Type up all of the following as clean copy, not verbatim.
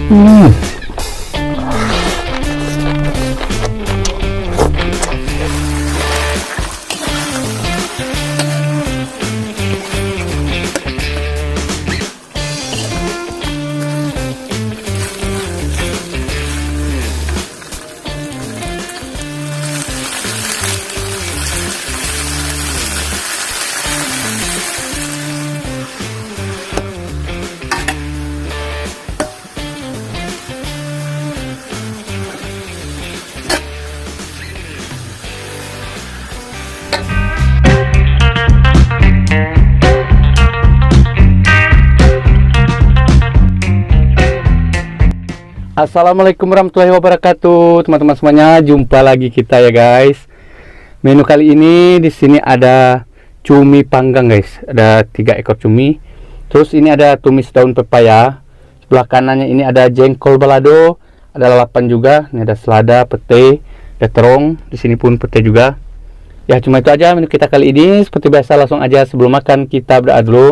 Hmm. Assalamualaikum warahmatullahi wabarakatuh, teman-teman semuanya. Jumpa lagi kita ya guys. Menu kali ini di sini ada cumi panggang guys. Ada 3 ekor cumi. Terus ini ada tumis daun pepaya. Sebelah kanannya ini ada jengkol balado. Ada lalapan juga. Ini ada selada, petai, ada terong. Di sini pun petai juga. Ya cuma itu aja menu kita kali ini. Seperti biasa langsung aja sebelum makan kita berdoa dulu.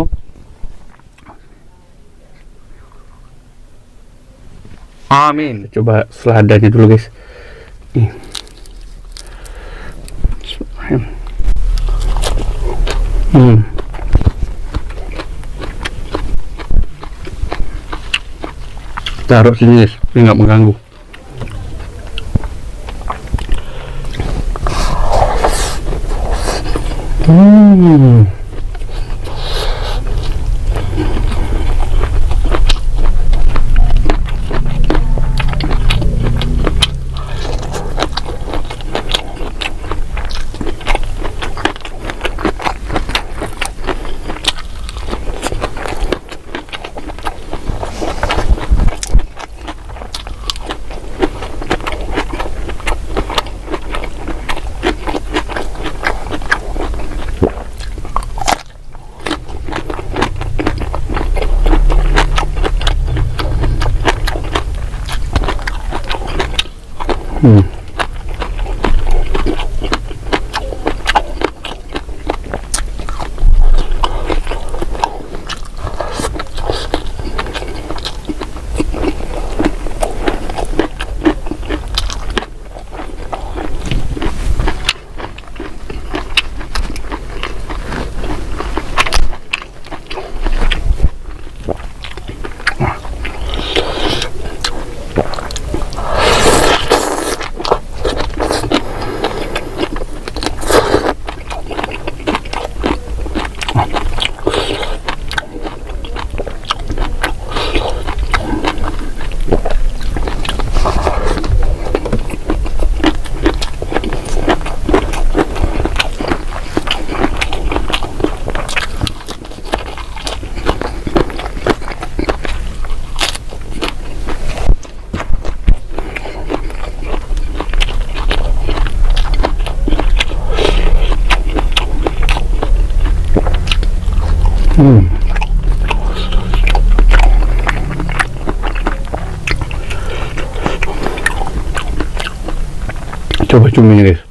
Amin. Coba seladanya dulu guys. Nih. Taruh sini guys, biar nggak mengganggu. Coba cuminya guys.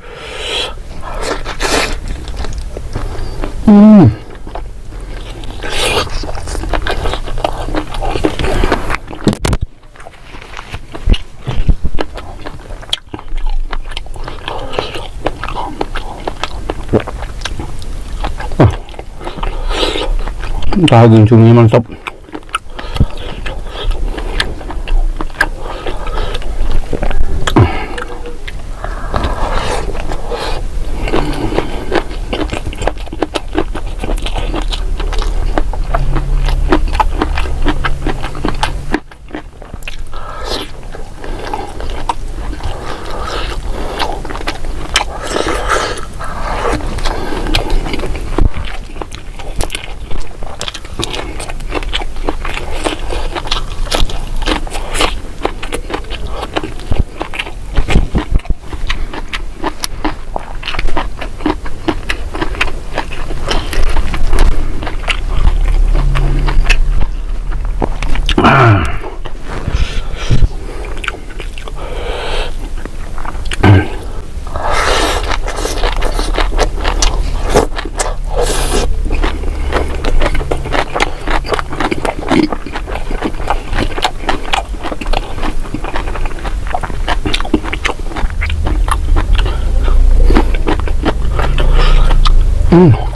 Daging cuminya mantap. Hmm.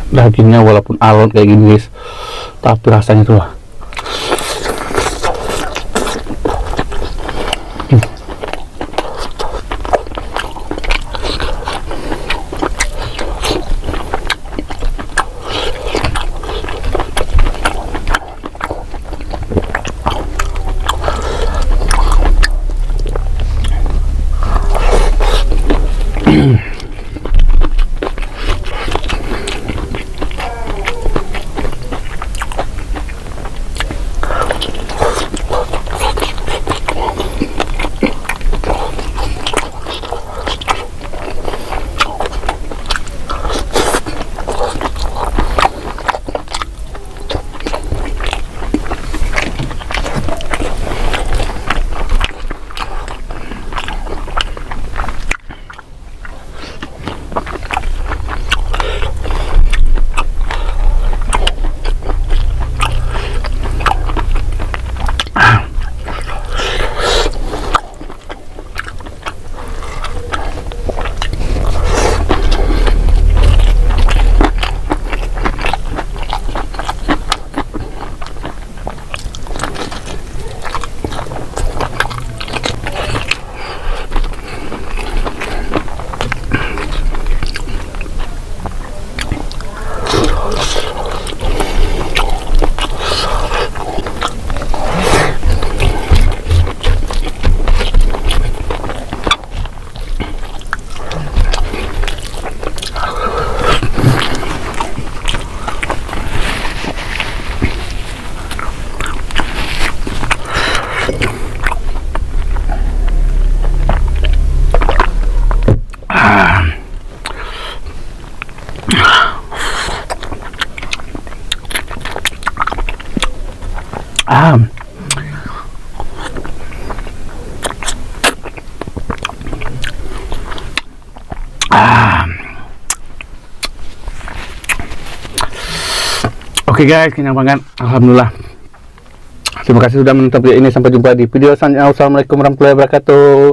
Dagingnya walaupun alot kayak gini guys, tapi rasanya tuh Oke guys, kenyang banget. Alhamdulillah. Terima kasih sudah menonton video ini. Sampai jumpa di video selanjutnya. Wassalamualaikum warahmatullahi wabarakatuh.